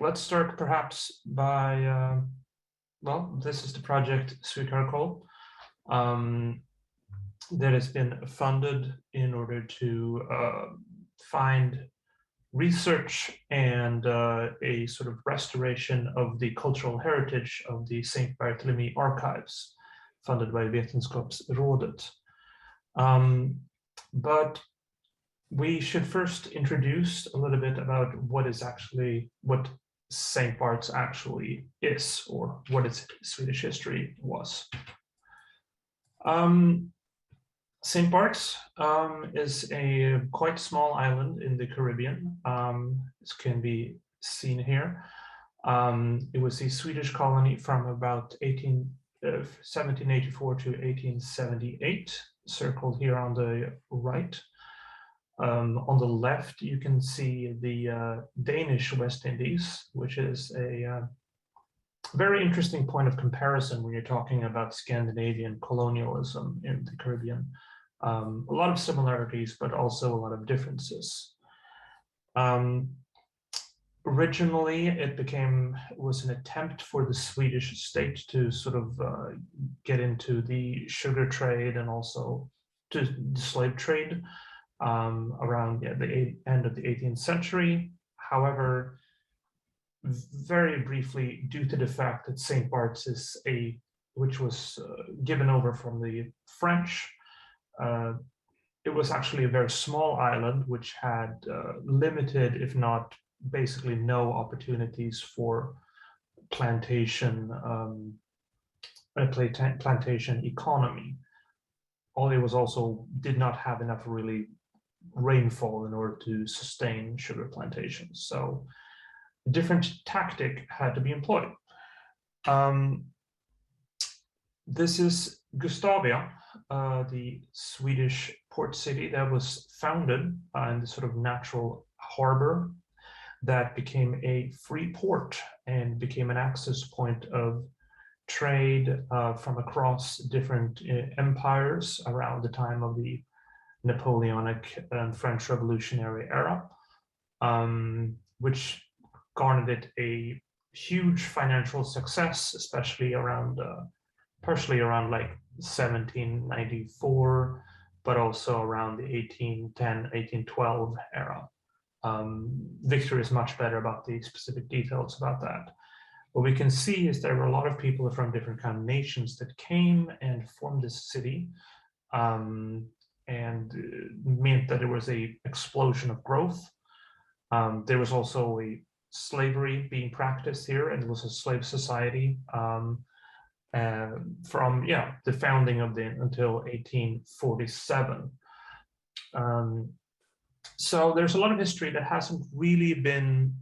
let's start perhaps by, well, this is the project Sweetcarcoal that has been funded in order to find research and a sort of restoration of the cultural heritage of the St. Barthélemy archives, funded by Vetenskapsrådet. But we should first introduce a little bit about what St. Bart's actually is, or what its Swedish history was. St. Bart's is a quite small island in the Caribbean. This can be seen here. It was a Swedish colony from about 1784 to 1878, circled here on the right. On the left, you can see the Danish West Indies, which is a very interesting point of comparison when you're talking about Scandinavian colonialism in the Caribbean. A lot of similarities, but also a lot of differences. Originally, it was an attempt for the Swedish state to sort of get into the sugar trade and also to the slave trade around the end of the 18th century. However, very briefly, due to the fact that St. Bart's is which was given over from the French, it was actually a very small island which had limited, if not basically no opportunities for plantation economy. It was also did not have enough really rainfall in order to sustain sugar plantations. So a different tactic had to be employed. This is Gustavia, the Swedish port city that was founded in the sort of natural harbor that became a free port and became an access point of trade from across different empires around the time of the Napoleonic and French Revolutionary era, which garnered it a huge financial success, especially partially around like 1794, but also around the 1810, 1812 era. Victor is much better about the specific details about that. What we can see is there were a lot of people from different kind of nations that came and formed this city, and meant that there was an explosion of growth. There was also a slavery being practiced here, and it was a slave society from the founding of until 1847. So there's a lot of history that hasn't really been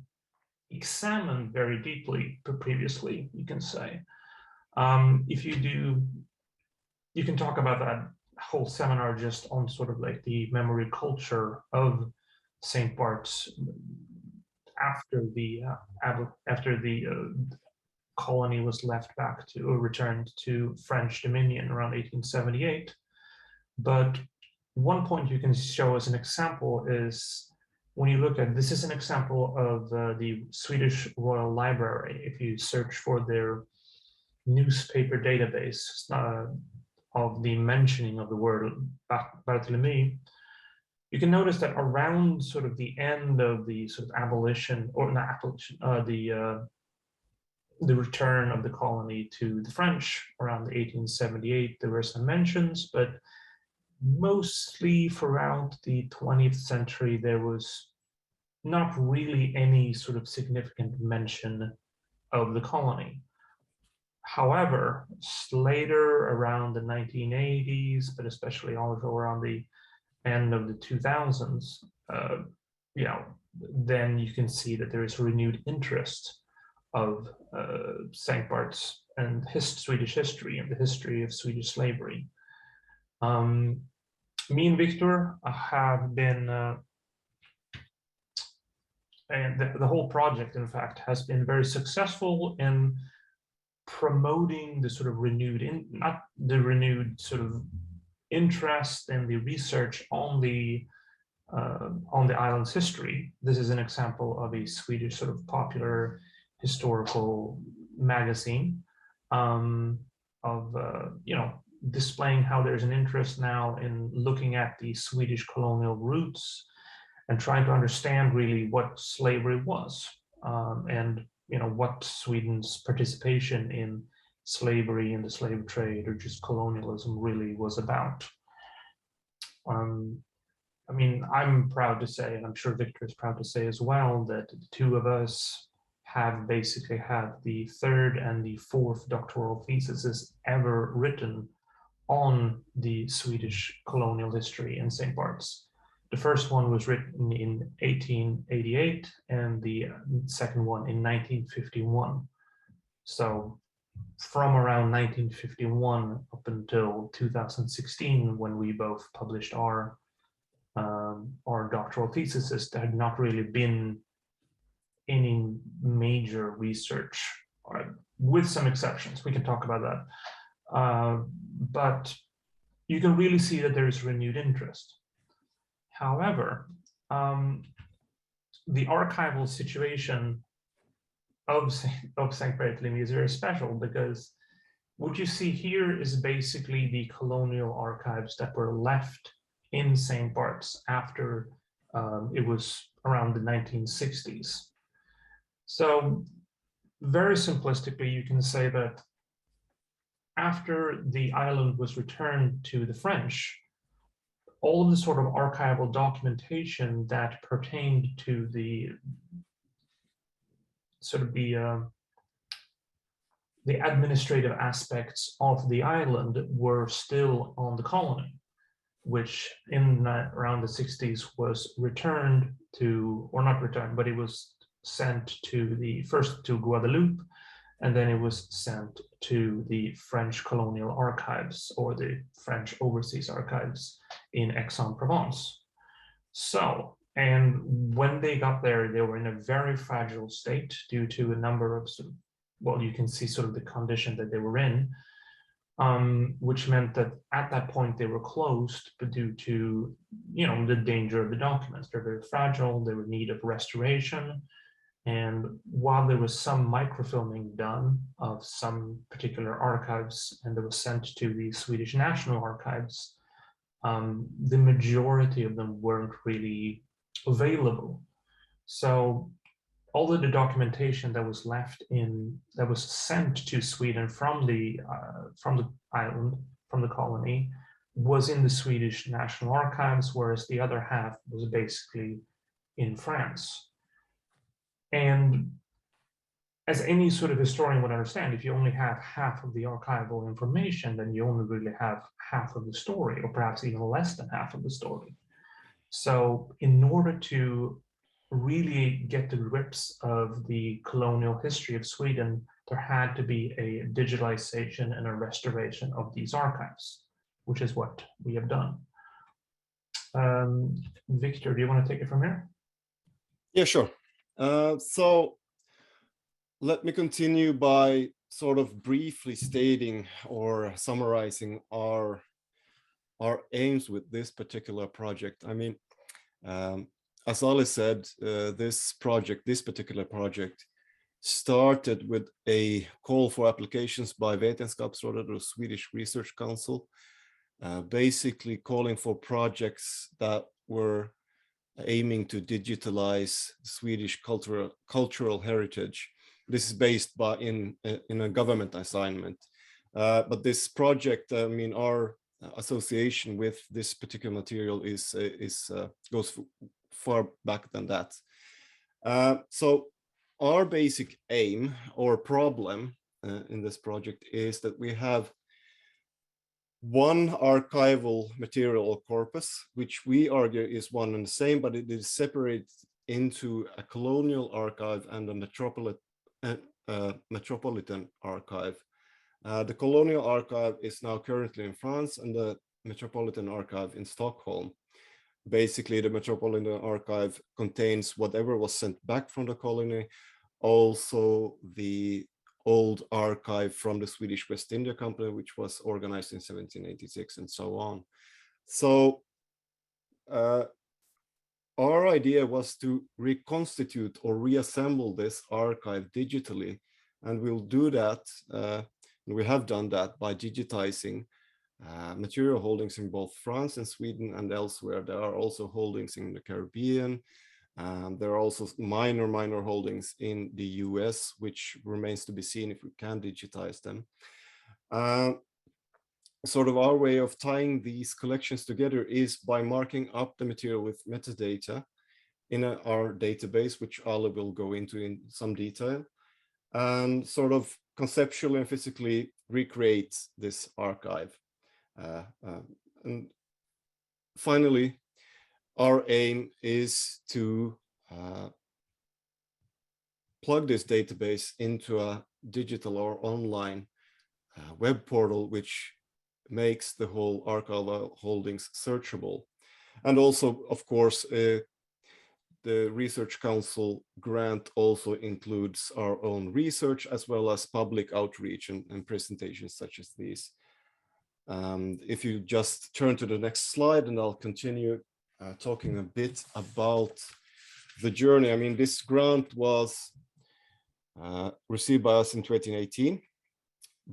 examined very deeply previously, you can say. If you do, you can talk about that whole seminar just on sort of like the memory culture of St. Bart's after the colony was left back to or returned to French dominion around 1878. But one point you can show as an example is when you look at, this is an example of the Swedish Royal Library. If you search for their newspaper database of the mentioning of the word Barthélemy, you can notice that around sort of the end of the sort of abolition, or not abolition, the return of the colony to the French around 1878, there were some mentions, but mostly throughout the 20th century, there was not really any sort of significant mention of the colony. However, later around the 1980s, but especially also around the end of the 2000s, then you can see that there is a renewed interest of St. Bart's and his Swedish history and the history of Swedish slavery. Me and Victor have been, and the whole project, in fact, has been very successful in promoting the sort of not the renewed sort of interest and the research on the on the island's history. This is an example of a Swedish sort of popular historical magazine of displaying how there's an interest now in looking at the Swedish colonial roots and trying to understand really what slavery was, and what Sweden's participation in slavery and the slave trade or just colonialism really was about. I mean, I'm proud to say, and I'm sure Victor is proud to say as well, that the two of us have basically had the third and the fourth doctoral theses ever written on the Swedish colonial history in St. Bart's. The first one was written in 1888 and the second one in 1951. So from around 1951 up until 2016, when we both published our doctoral theses, there had not really been any major research, with some exceptions. We can talk about that. But you can really see that there is renewed interest. However, the archival situation of St. Bartholomew is very special, because what you see here is basically the colonial archives that were left in St. Bart's after it was around the 1960s. So very simplistically, you can say that after the island was returned to the French, all of the sort of archival documentation that pertained to the sort of the administrative aspects of the island were still on the colony, which in around the 60s was returned to, or not returned, but it was sent to first to Guadeloupe, and then it was sent to the French colonial archives, or the French overseas archives in Aix-en-Provence. So, and when they got there, they were in a very fragile state due to a number of well, you can see sort of the condition that they were in, which meant that at that point they were closed, but due to, the danger of the documents. They're very fragile, they were in need of restoration. And while there was some microfilming done of some particular archives, and that was sent to the Swedish National Archives, the majority of them weren't really available. So all of the documentation that was left that was sent to Sweden from the island, from the colony, was in the Swedish National Archives, whereas the other half was basically in France. And as any sort of historian would understand, if you only have half of the archival information, then you only really have half of the story, or perhaps even less than half of the story. So in order to really get to grips of the colonial history of Sweden, there had to be a digitalization and a restoration of these archives, which is what we have done. Victor, do you want to take it from here? Yeah, sure. So let me continue by sort of briefly stating or summarizing our aims with this particular project. I mean, as Ali said, this particular project started with a call for applications by Vetenskapsrådet, or Swedish Research Council, basically calling for projects that were aiming to digitalize Swedish cultural heritage. This is based in a government assignment. But this project, I mean, our association with this particular material goes far back than that. So our basic aim or problem in this project is that we have one archival material or corpus, which we argue is one and the same, but it is separated into a colonial archive and a metropolitan archive. The colonial archive is now currently in France, and the metropolitan archive in Stockholm. Basically, the metropolitan archive contains whatever was sent back from the colony, also the old archive from the Swedish West India Company, which was organized in 1786, and so on. So our idea was to reconstitute or reassemble this archive digitally, and we'll do that, and we have done that by digitizing material holdings in both France and Sweden and elsewhere. There are also holdings in the Caribbean. There are also minor holdings in the US, which remains to be seen if we can digitize them. Sort of our way of tying these collections together is by marking up the material with metadata in our database, which Ale will go into in some detail, and sort of conceptually and physically recreate this archive. And finally, our aim is to plug this database into a digital or online web portal, which makes the whole archival holdings searchable. And also, of course, the Research Council grant also includes our own research as well as public outreach and presentations such as these. If you just turn to the next slide, and I'll continue talking a bit about the journey. I mean, this grant was received by us in 2018,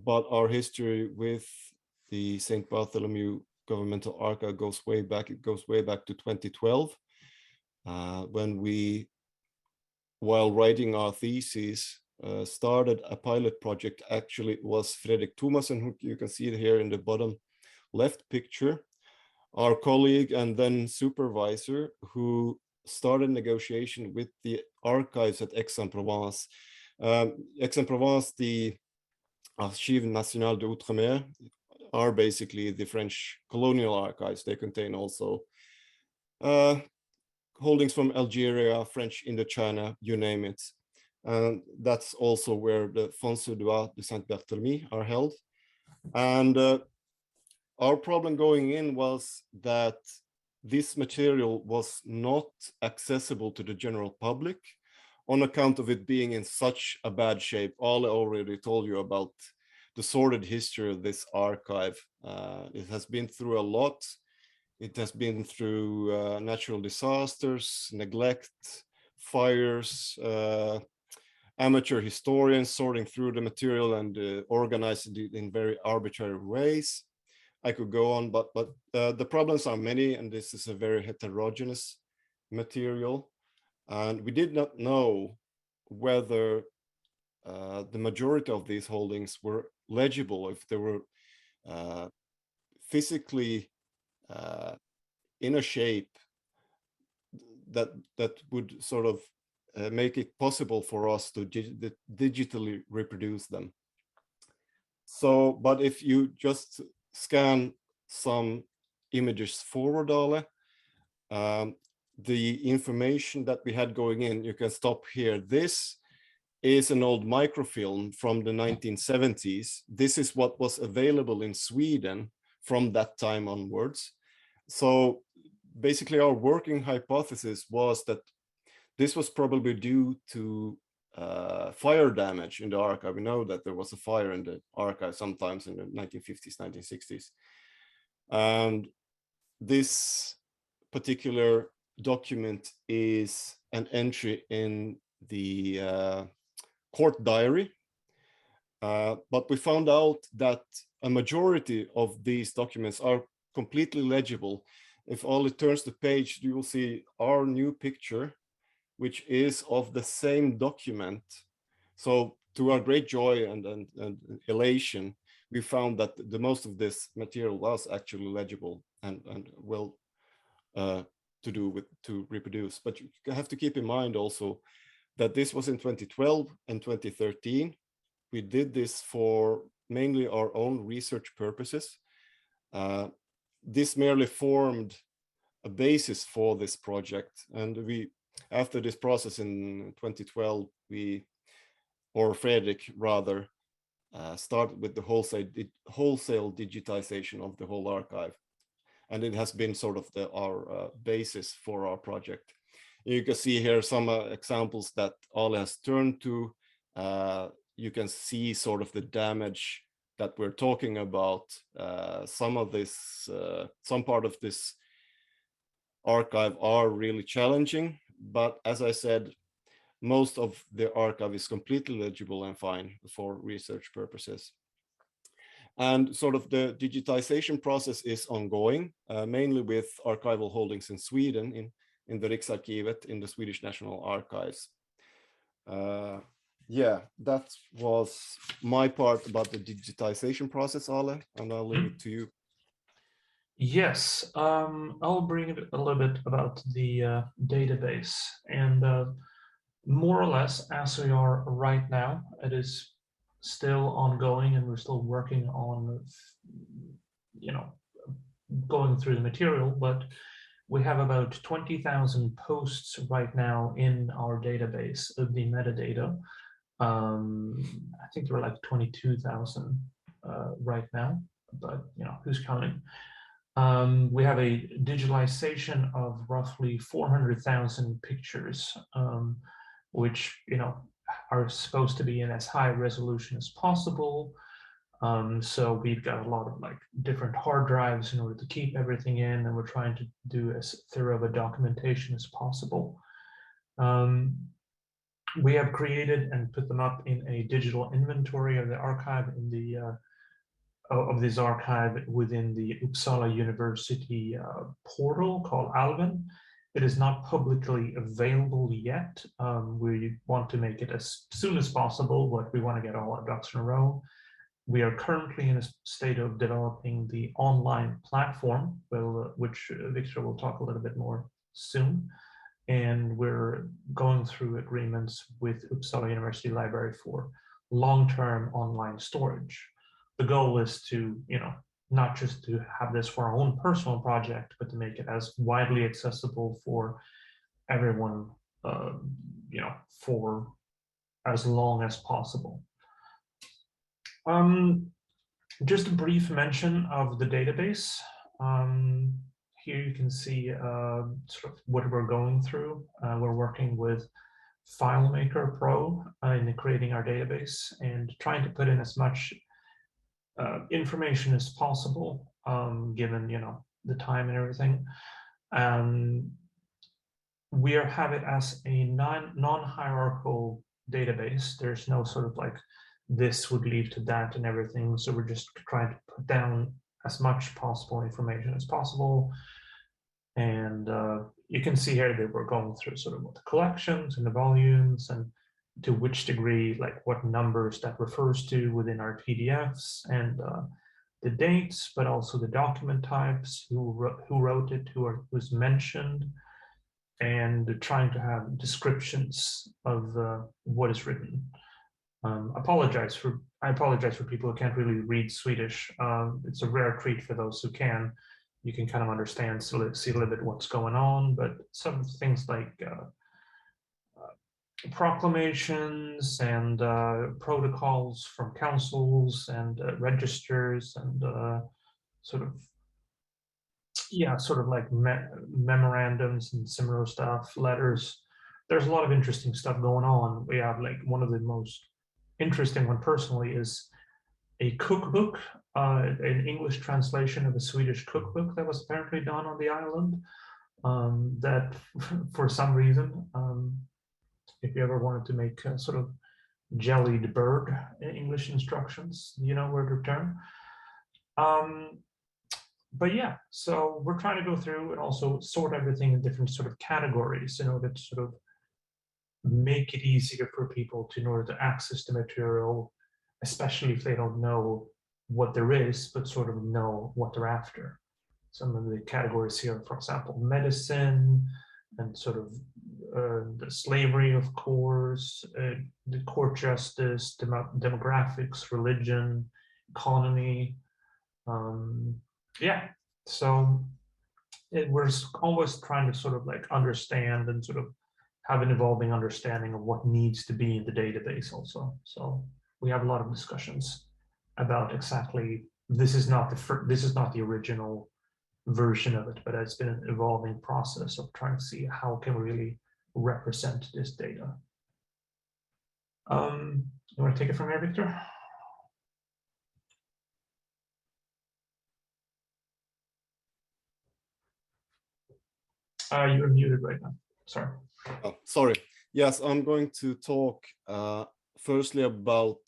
but our history with the St. Bartholomew Governmental Archive goes way back. It goes way back to 2012, when we, while writing our thesis, started a pilot project. Actually, it was Fredrik Thomasen, who you can see here in the bottom left picture, our colleague and then supervisor, who started negotiation with the archives at Aix-en-Provence. Aix-en-Provence, the Archives Nationales d'Outre-mer, are basically the French colonial archives. They contain also holdings from Algeria, French Indochina, you name it. And that's also where the Fonds Suédois de Saint-Barthélemy are held. And our problem going in was that this material was not accessible to the general public on account of it being in such a bad shape. Ale already told you about the sordid history of this archive. It has been through a lot. It has been through natural disasters, neglect, fires, amateur historians sorting through the material and organizing it in very arbitrary ways. I could go on, but the problems are many, and this is a very heterogeneous material. And we did not know whether the majority of these holdings were legible, if they were physically in a shape that would sort of make it possible for us to digitally reproduce them. So, but if you just scan some images forward, Ale, the information that we had going in, you can stop here. This is an old microfilm from the 1970s. This is what was available in Sweden from that time onwards. So basically our working hypothesis was that this was probably due to fire damage in the archive. We know that there was a fire in the archive sometimes in the 1950s, 1960s. And this particular document is an entry in the court diary. But we found out that a majority of these documents are completely legible. If Ollie turns the page, you will see our new picture, which is of the same document. So to our great joy and elation, we found that the most of this material was actually legible and well to do with to reproduce. But you have to keep in mind also that this was in 2012 and 2013. We did this for mainly our own research purposes. This merely formed a basis for this project, and we, after this process in 2012, or Fredrik rather, started with the wholesale digitization of the whole archive. And it has been sort of our basis for our project. You can see here some examples that Ale has turned to. You can see sort of the damage that we're talking about. Some part of this archive are really challenging, but as I said, most of the archive is completely legible and fine for research purposes. And sort of the digitization process is ongoing, mainly with archival holdings in Sweden, in the Riksarkivet, in the Swedish National Archives. Yeah, that was my part about the digitization process, Ale, and I'll leave it to you. Yes, I'll bring it a little bit about the database, and more or less as we are right now, it is still ongoing, and we're still working on, you know, going through the material, but we have about 20,000 posts right now in our database of the metadata. I think there are like 22,000 right now, but who's counting? We have a digitalization of roughly 400,000 pictures, which are supposed to be in as high resolution as possible. So we've got a lot of like different hard drives in order to keep everything in, and we're trying to do as thorough a documentation as possible. We have created and put them up in a digital inventory of the archive in the of this archive within the Uppsala University portal called Alven. It is not publicly available yet. We want to make it as soon as possible, but we want to get all our ducks in a row. We are currently in a state of developing the online platform, which Victor will talk a little bit more soon. And we're going through agreements with Uppsala University Library for long-term online storage. The goal is to, not just to have this for our own personal project, but to make it as widely accessible for everyone, for as long as possible. Just a brief mention of the database. Here you can see sort of what we're going through. We're working with FileMaker Pro in creating our database and trying to put in as much information as possible, given the time and everything. We have it as a non-hierarchical database. There's no sort of like this would lead to that and everything. So we're just trying to put down as much possible information as possible. And you can see here that we're going through sort of what the collections and the volumes and to which degree, like what numbers that refers to within our PDFs, and the dates, but also the document types, who wrote it, who's mentioned, and trying to have descriptions of what is written. I apologize for people who can't really read Swedish. It's a rare treat for those who can. You can kind of understand, see a little bit what's going on, but some things like proclamations and protocols from councils and registers and sort of like memorandums and similar stuff, letters. There's a lot of interesting stuff going on. We have like one of the most interesting one personally is a cookbook, an English translation of a Swedish cookbook that was apparently done on the island. That for some reason, if you ever wanted to make a sort of jellied bird in English instructions, you know where to turn. But yeah, so we're trying to go through and also sort everything in different sort of categories in order to sort of make it easier for people in order to access the material, especially if they don't know what there is, but sort of know what they're after. Some of the categories here, for example, medicine and sort of the slavery, of course, the court justice, demographics, religion, economy. Yeah, so we're always trying to sort of like understand and sort of have an evolving understanding of what needs to be in the database also. So we have a lot of discussions about exactly this is not the original version of it, but it's been an evolving process of trying to see how can we really represent this data. You want to take it from here, Victor? You're muted right now. Sorry. Oh, sorry. Yes, I'm going to talk firstly about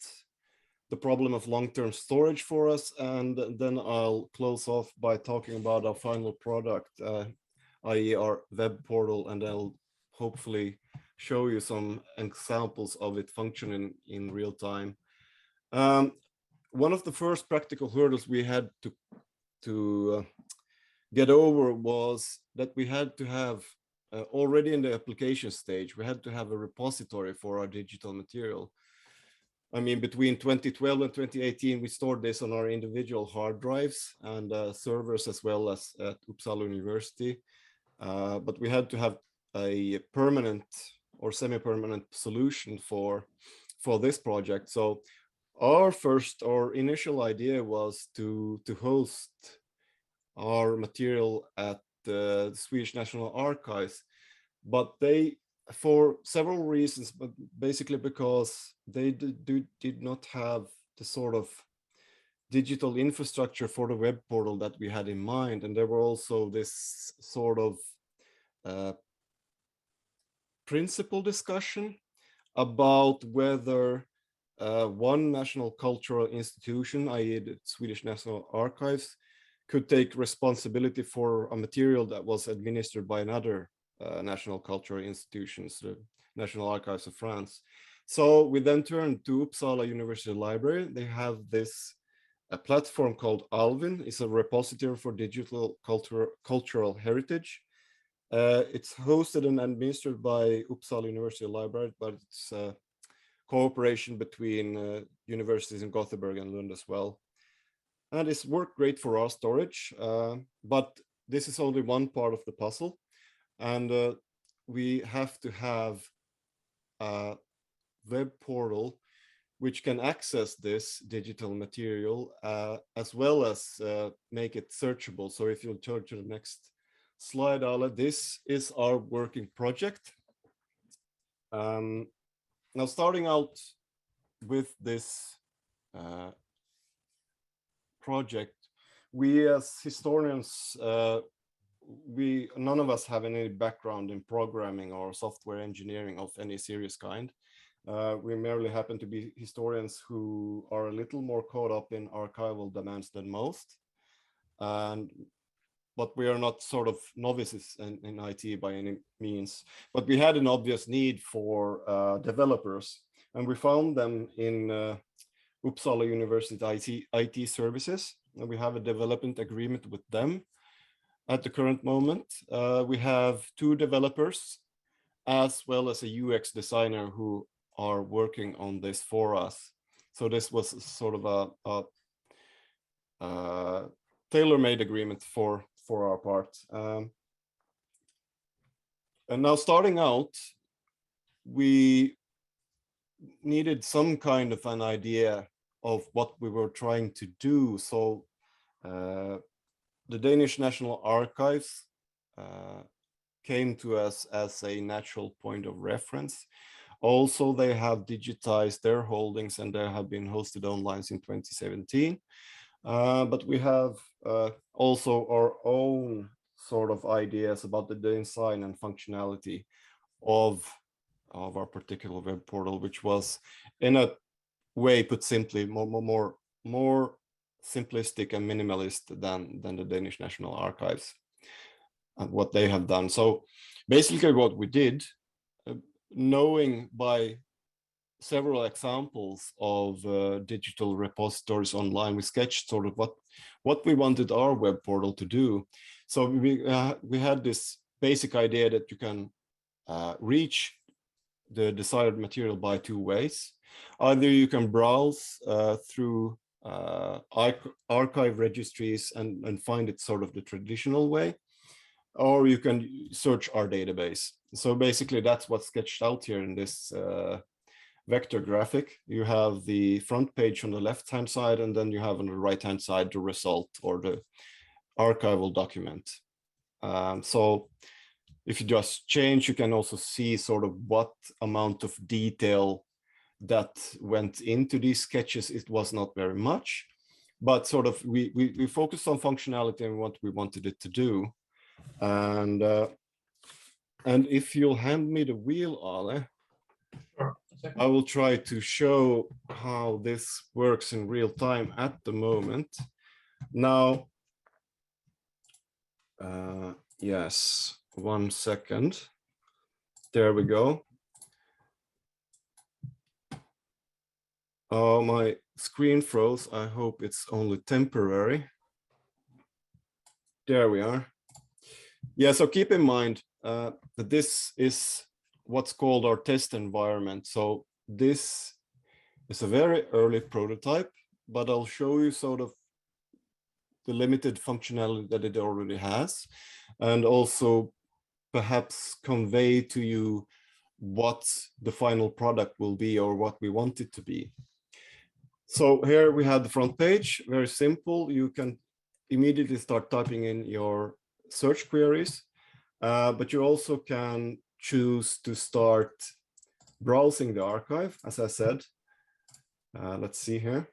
the problem of long-term storage for us, and then I'll close off by talking about our final product, i.e. our web portal, and I'll hopefully show you some examples of it functioning in real time. One of the first practical hurdles we had to get over was that we had to have, already in the application stage, we had to have a repository for our digital material. I mean, between 2012 and 2018, we stored this on our individual hard drives and servers, as well as at Uppsala University. But we had to have a permanent or semi-permanent solution for this project. So our initial idea was to host our material at the Swedish National Archives, but they, for several reasons, but basically because they did not have the sort of digital infrastructure for the web portal that we had in mind. And there were also this sort of principle discussion about whether one national cultural institution, i.e. the Swedish National Archives, could take responsibility for a material that was administered by another national cultural institutions, the National Archives of France. So we then turned to Uppsala University Library. They have this a platform called Alvin. It's a repository for digital cultural heritage. It's hosted and administered by Uppsala University Library, but it's a cooperation between universities in Gothenburg and Lund as well. And it's worked great for our storage, but this is only one part of the puzzle. And we have to have a web portal which can access this digital material, as well as make it searchable. So if you'll turn to the next slide, Ale, this is our working project. Now, starting out with this project, we as historians, none of us have any background in programming or software engineering of any serious kind. We merely happen to be historians who are a little more caught up in archival demands than most. But we are not sort of novices in IT by any means. But we had an obvious need for developers, and we found them in Uppsala University IT services. And we have a development agreement with them at the current moment. We have 2 developers as well as a UX designer who are working on this for us. So this was sort of a tailor-made agreement for our part. And now, starting out, we needed some kind of an idea of what we were trying to do. So the Danish National Archives came to us as a natural point of reference. Also, they have digitized their holdings and they have been hosted online in 2017. But we have also our own sort of ideas about the design and functionality of our particular web portal, which was, in a way, put simply, more simplistic and minimalist than the Danish National Archives and what they have done. So basically what we did, knowing by several examples of digital repositories online, we sketched sort of what we wanted our web portal to do. So we had this basic idea that you can reach the desired material by 2 ways. Either you can browse through archive registries and find it sort of the traditional way, or you can search our database. So basically that's what's sketched out here in this vector graphic. You have the front page on the left-hand side, and then you have on the right-hand side the result or the archival document. So if you just change, you can also see sort of what amount of detail that went into these sketches. It was not very much, but sort of we focused on functionality and what we wanted it to do. And And if you'll hand me the wheel, Ale, Sure. I will try to show how this works in real time at the moment. Now, yes, 1 second. There we go. Oh, my screen froze. I hope it's only temporary. There we are. Yeah, so keep in mind that this is what's called our test environment. So this is a very early prototype, but I'll show you sort of the limited functionality that it already has, and also perhaps convey to you what the final product will be or what we want it to be. So here we have the front page, very simple. You can immediately start typing in your search queries, but you also can choose to start browsing the archive, as I said. Let's see here.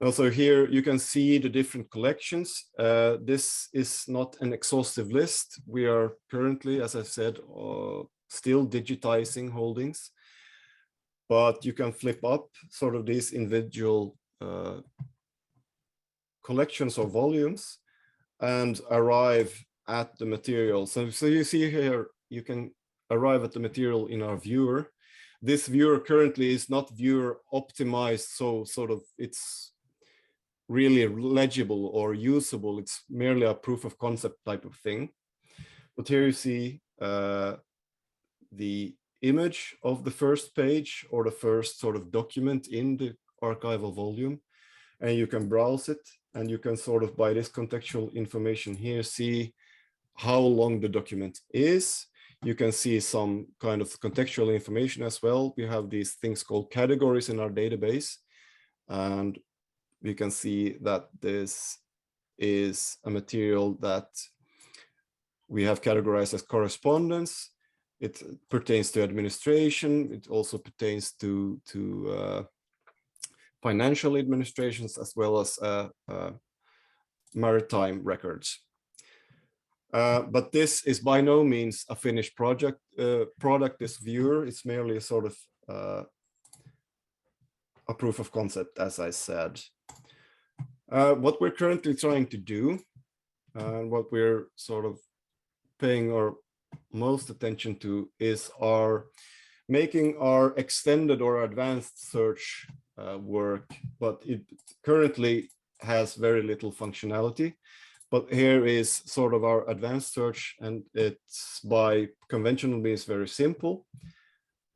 Also here you can see the different collections. This is not an exhaustive list. We are currently, as I said, still digitizing holdings, but you can flip up sort of these individual collections or volumes and arrive at the material. So you see here, you can arrive at the material in our viewer. This viewer currently is not viewer optimized, so sort of it's really legible or usable. It's merely a proof of concept type of thing. But here you see the image of the first page or the first sort of document in the archival volume, and you can browse it, and you can sort of, by this contextual information here, see how long the document is. You can see some kind of contextual information as well. We have these things called categories in our database, and you can see that this is a material that we have categorized as correspondence. It pertains to administration. It also pertains to financial administrations, as well as maritime records. But this is by no means a finished product, this viewer. It's merely a sort of a proof of concept, as I said. What we're currently trying to do, and what we're sort of paying our most attention to, is making our extended or advanced search work, but it currently has very little functionality. But here is sort of our advanced search, and it's by conventional means very simple.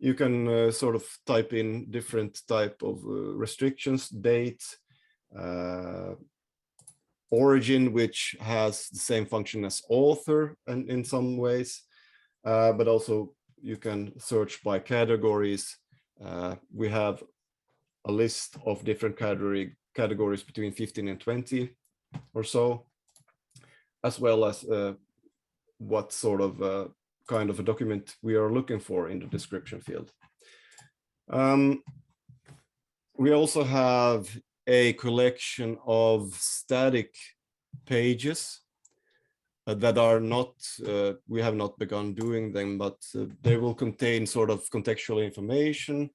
You can sort of type in different type of restrictions, date, origin, which has the same function as author and in some ways, but also you can search by categories. We have a list of different categories between 15 and 20 or so, as well as what sort of kind of a document we are looking for in the description field. We also have a collection of static pages that are not, we have not begun doing them, but they will contain sort of contextual information,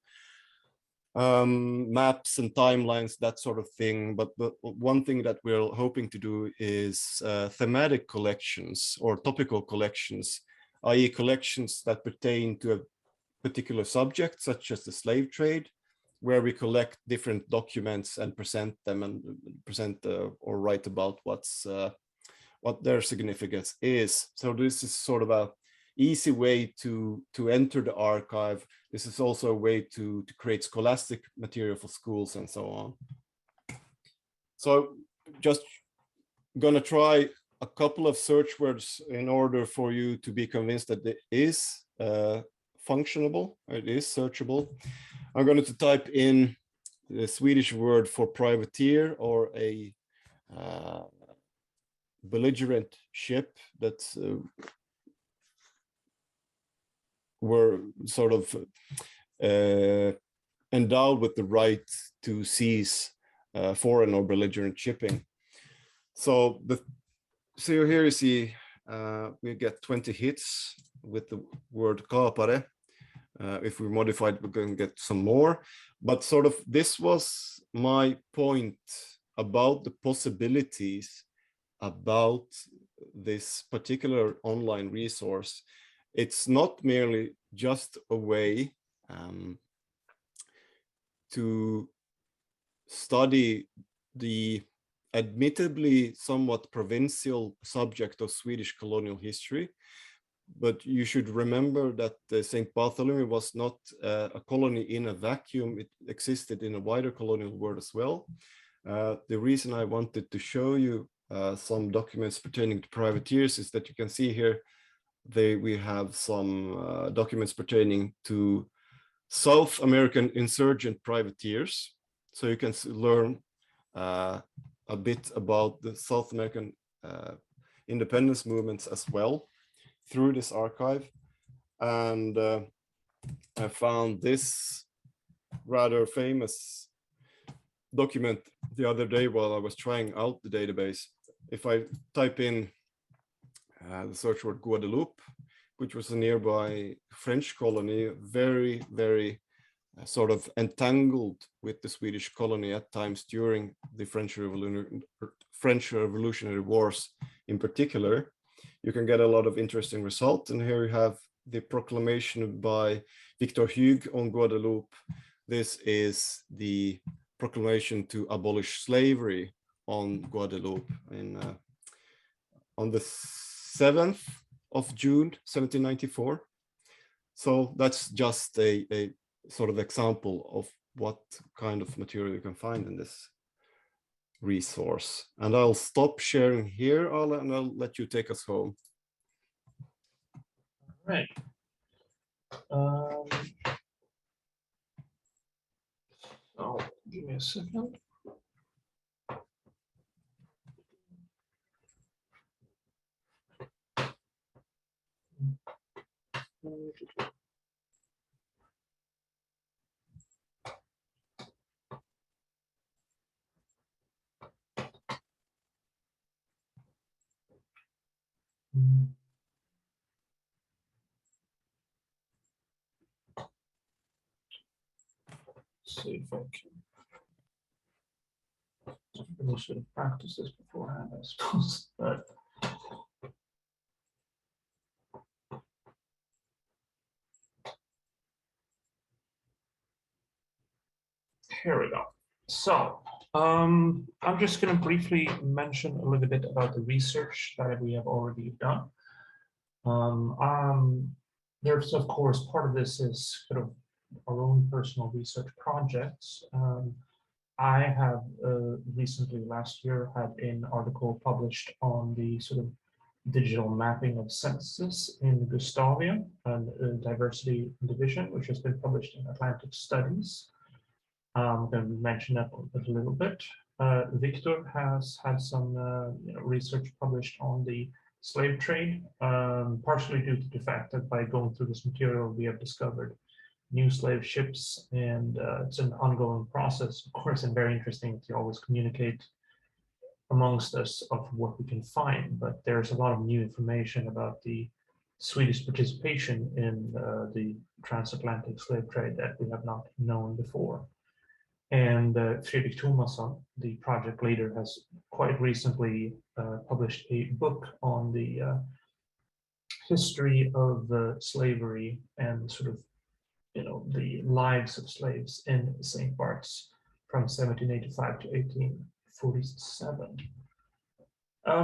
maps and timelines, that sort of thing. But one thing that we're hoping to do is thematic collections or topical collections, i.e. collections that pertain to a particular subject, such as the slave trade, where we collect different documents and present them and present or write about what their significance is. So this is sort of a easy way to enter the archive. This is also a way to create scholastic material for schools and so on. So just gonna try a couple of search words in order for you to be convinced that it is functionable, it is searchable. I'm going to type in the Swedish word for privateer, or a belligerent ship that were sort of endowed with the right to seize foreign or belligerent shipping. So here you see we get 20 hits with the word kapare. If we modify it, we're going to get some more. But sort of this was my point about the possibilities about this particular online resource. It's not merely just a way to study the admittedly somewhat provincial subject of Swedish colonial history, but you should remember that St. Bartholomew was not a colony in a vacuum. It existed in a wider colonial world as well. The reason I wanted to show you some documents pertaining to privateers is that you can see here we have some documents pertaining to South American insurgent privateers. So you can learn a bit about the South American independence movements as well through this archive. And I found this rather famous document the other day while I was trying out the database. If I type in the search word Guadeloupe, which was a nearby French colony, very, very sort of entangled with the Swedish colony at times during the French Revolutionary Wars in particular, you can get a lot of interesting results. And here you have the proclamation by Victor Hugues on Guadeloupe. This is the proclamation to abolish slavery on Guadeloupe on the 7th of June, 1794. So that's just a sort of example of what kind of material you can find in this resource. And I'll stop sharing here, and I'll let you take us home. Right. So give me a second. See if I can. I really should have practiced this beforehand, I suppose, but here we go. So I'm just going to briefly mention a little bit about the research that we have already done. There's, of course, part of this is sort of our own personal research projects. I have recently, last year, had an article published on the sort of digital mapping of censuses in Gustavia and diversity division, which has been published in Atlantic Studies. I'm going to mention that a little bit. Victor has had some research published on the slave trade, partially due to the fact that by going through this material, we have discovered new slave ships, and it's an ongoing process, of course, and very interesting to always communicate amongst us of what we can find. But there's a lot of new information about the Swedish participation in the transatlantic slave trade that we have not known before. And Fredrik Thomasson, the project leader, has quite recently published a book on the history of slavery and sort of, the lives of slaves in St. Bart's from 1785 to 1847.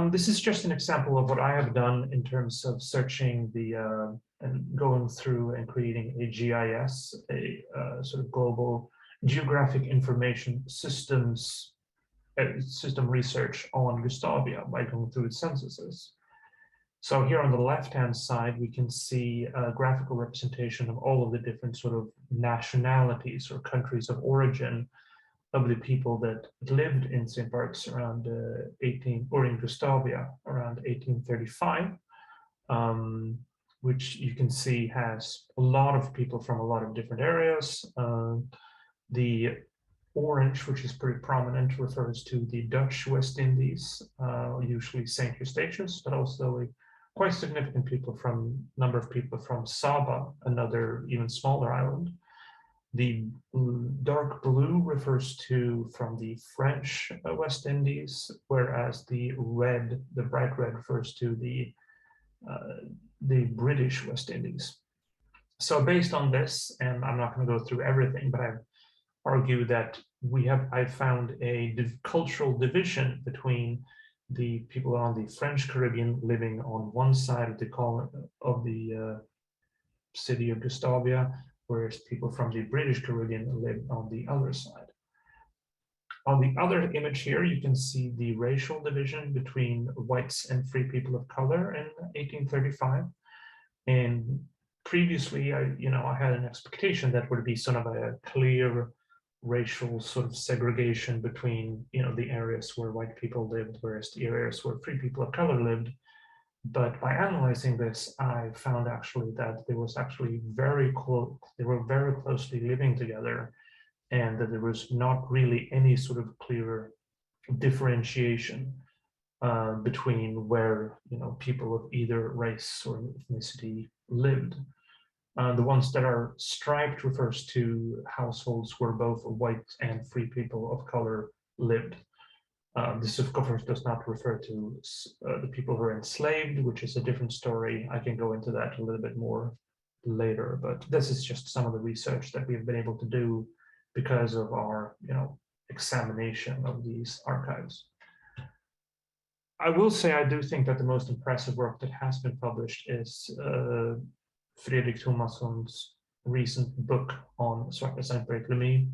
This is just an example of what I have done in terms of searching and going through and creating a GIS, a sort of global geographic information system research on Gustavia by going through its censuses. So here on the left-hand side, we can see a graphical representation of all of the different sort of nationalities or countries of origin of the people that lived in St. Bart's around in Gustavia around 1835, which you can see has a lot of people from a lot of different areas. The orange, which is pretty prominent, refers to the Dutch West Indies, usually St. Eustatius, but also a quite significant number of people from Saba, another even smaller island. The dark blue refers to from the French West Indies, whereas the bright red refers to the British West Indies. So based on this, and I'm not going to go through everything, but I argue that I found a cultural division between the people on the French Caribbean living on one side of the city of Gustavia, whereas people from the British Caribbean live on the other side. On the other image here, you can see the racial division between whites and free people of color in 1835. And previously, I had an expectation that would be sort of a clear racial sort of segregation between, the areas where white people lived, whereas the areas where free people of color lived. But by analyzing this, I found actually that there was actually they were very closely living together, and that there was not really any sort of clear differentiation between where people of either race or ethnicity lived. The ones that are striped refers to households where both white and free people of color lived. This, of course, does not refer to the people who are enslaved, which is a different story. I can go into that a little bit more later, but this is just some of the research that we've been able to do because of our, examination of these archives. I will say I do think that the most impressive work that has been published is Fredrik Thomasson's recent book on Svarta Saint-Barthélemy,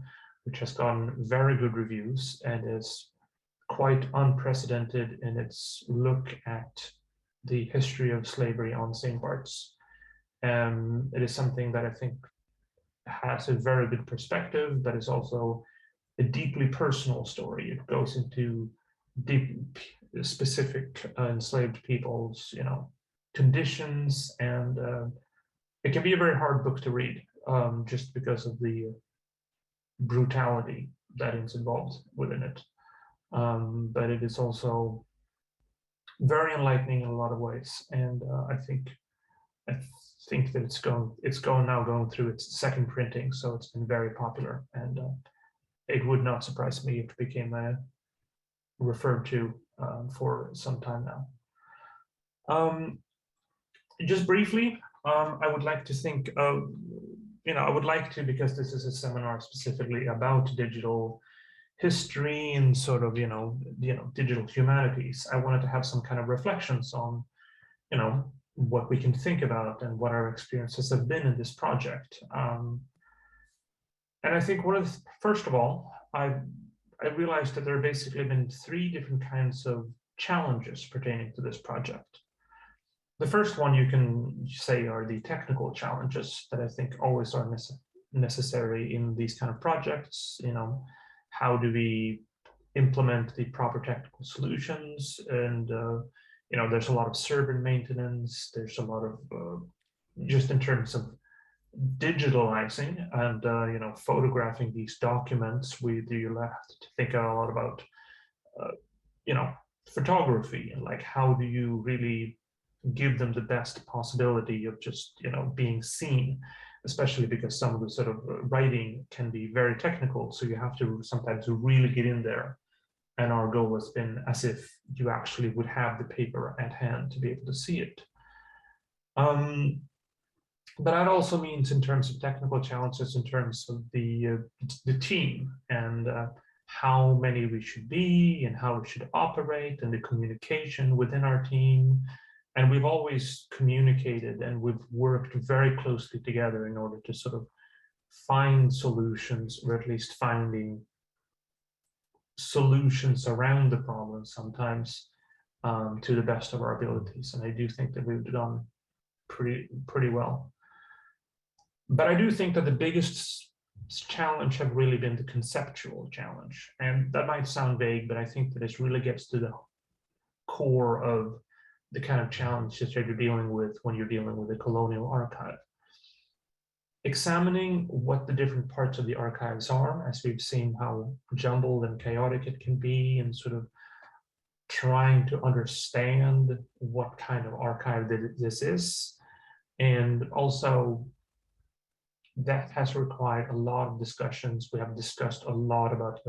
which has gotten very good reviews and is quite unprecedented in its look at the history of slavery on St. Bart's. It is something that I think has a very good perspective, but is also a deeply personal story. It goes into deep, specific enslaved people's, conditions, and it can be a very hard book to read, just because of the brutality that is involved within it. But it is also very enlightening in a lot of ways, and I think that it's going through its second printing, so it's been very popular, and it would not surprise me if it became referred to for some time now. Just briefly, I would like to think of, because this is a seminar specifically about digital history and sort of, digital humanities, I wanted to have some kind of reflections on, what we can think about and what our experiences have been in this project. And I think first of all, I realized that there have basically been three different kinds of challenges pertaining to this project. The first one you can say are the technical challenges that I think always are necessary in these kind of projects. How do we implement the proper technical solutions? And there's a lot of server maintenance. There's a lot of just in terms of digitalizing and photographing these documents. You have to think a lot about photography, and like how do you really give them the best possibility of just being seen, especially because some of the sort of writing can be very technical, so you have to sometimes really get in there. And our goal has been as if you actually would have the paper at hand to be able to see it. But that also means, in terms of technical challenges, in terms of the team and how many we should be and how we should operate, and the communication within our team. And we've always communicated and we've worked very closely together in order to sort of find solutions, or at least finding solutions around the problem sometimes, to the best of our abilities. And I do think that we've done pretty well. But I do think that the biggest challenge have really been the conceptual challenge. And that might sound vague, but I think that it really gets to the core of the kind of challenges that you're dealing with when you're dealing with a colonial archive. Examining what the different parts of the archives are, as we've seen how jumbled and chaotic it can be, and sort of trying to understand what kind of archive this is. And also, that has required a lot of discussions. We have discussed a lot about,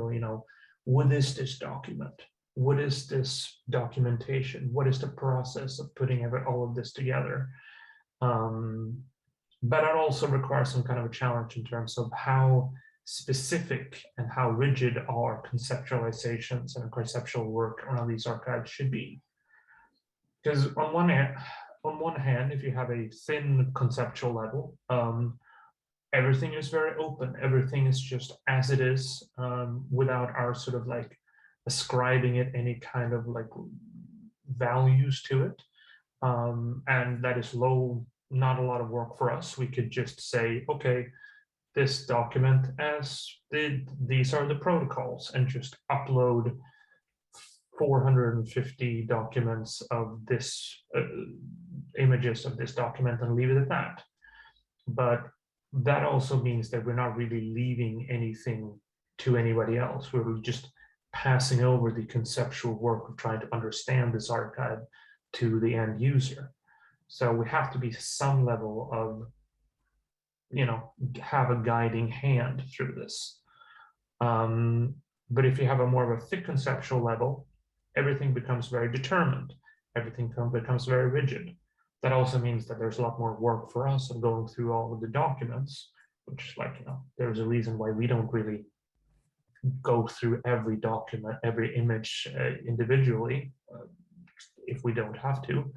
what is this document? What is this documentation? What is the process of putting all of this together? But it also requires some kind of a challenge in terms of how specific and how rigid our conceptualizations and conceptual work around these archives should be. Because on one hand, if you have a thin conceptual level, everything is very open. Everything is just as it is, without our sort of like ascribing it any kind of like values to it. And that is not a lot of work for us. We could just say, okay, this document these are the protocols, and just upload 450 documents of this images of this document and leave it at that. But that also means that we're not really leaving anything to anybody else. We're just passing over the conceptual work of trying to understand this archive to the end user. So we have to be some level of, have a guiding hand through this. But if you have a more of a thick conceptual level, everything becomes very determined. Everything becomes very rigid. That also means that there's a lot more work for us of going through all of the documents, which, there's a reason why we don't really go through every document, every image individually, if we don't have to.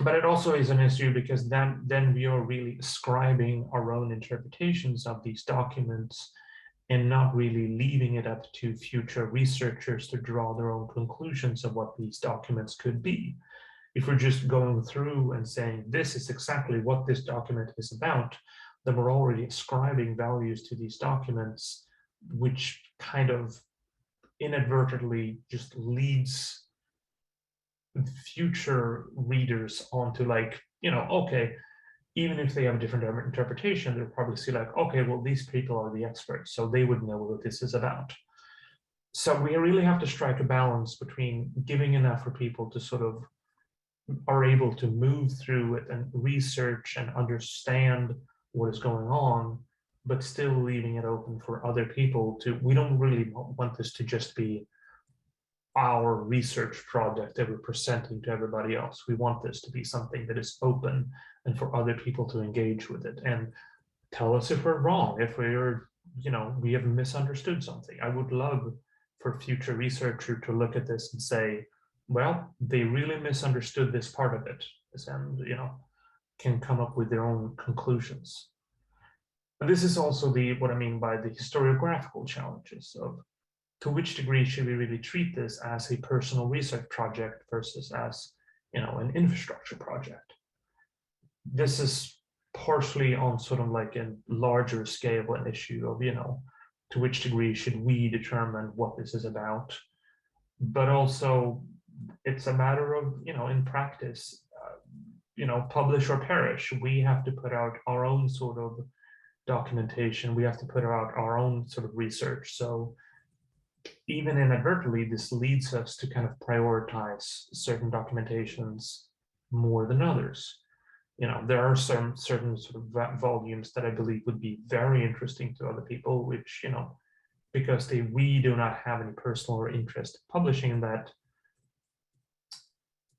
But it also is an issue because then we are really ascribing our own interpretations of these documents and not really leaving it up to future researchers to draw their own conclusions of what these documents could be. If we're just going through and saying, this is exactly what this document is about, then we're already ascribing values to these documents, which kind of inadvertently just leads future readers onto okay, even if they have a different interpretation, they'll probably see okay, well, these people are the experts, so they would know what this is about. So we really have to strike a balance between giving enough for people to sort of are able to move through it and research and understand what is going on, but still leaving it open for other people we don't really want this to just be our research project that we're presenting to everybody else. We want this to be something that is open and for other people to engage with it and tell us if we're wrong, if we have misunderstood something. I would love for future researcher to look at this and say, well, they really misunderstood this part of it, and can come up with their own conclusions. And this is also what I mean by the historiographical challenges of to which degree should we really treat this as a personal research project versus as an infrastructure project. This is partially on sort of like a larger scale an issue of to which degree should we determine what this is about, but also it's a matter of in practice, publish or perish. We have to put out our own sort of documentation. We have to put out our own sort of research. So even inadvertently, this leads us to kind of prioritize certain documentations more than others. There are some certain sort of volumes that I believe would be very interesting to other people, which, because we do not have any personal or interest publishing in that,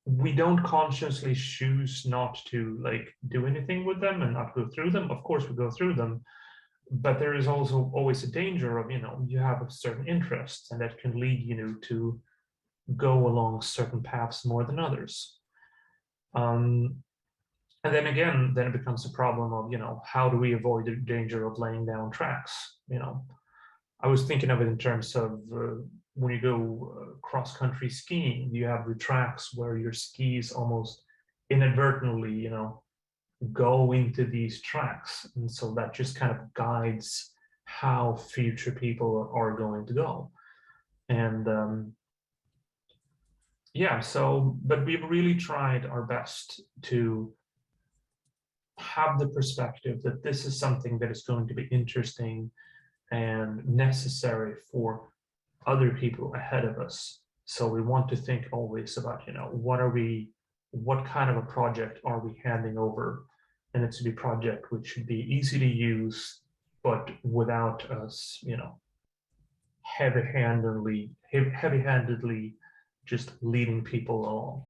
we don't consciously choose not to do anything with them and not go through them. Of course, we go through them, but there is also always a danger of, you have a certain interests, and that can lead you to go along certain paths more than others. And then again, then it becomes a problem of, how do we avoid the danger of laying down tracks? I was thinking of it in terms of when you go cross-country skiing, you have the tracks where your skis almost inadvertently, go into these tracks. And so that just kind of guides how future people are going to go. And but we've really tried our best to have the perspective that this is something that is going to be interesting and necessary for other people ahead of us. So we want to think always about, what kind of a project are we handing over? And it's to be a project which should be easy to use, but without us, heavy-handedly just leading people along.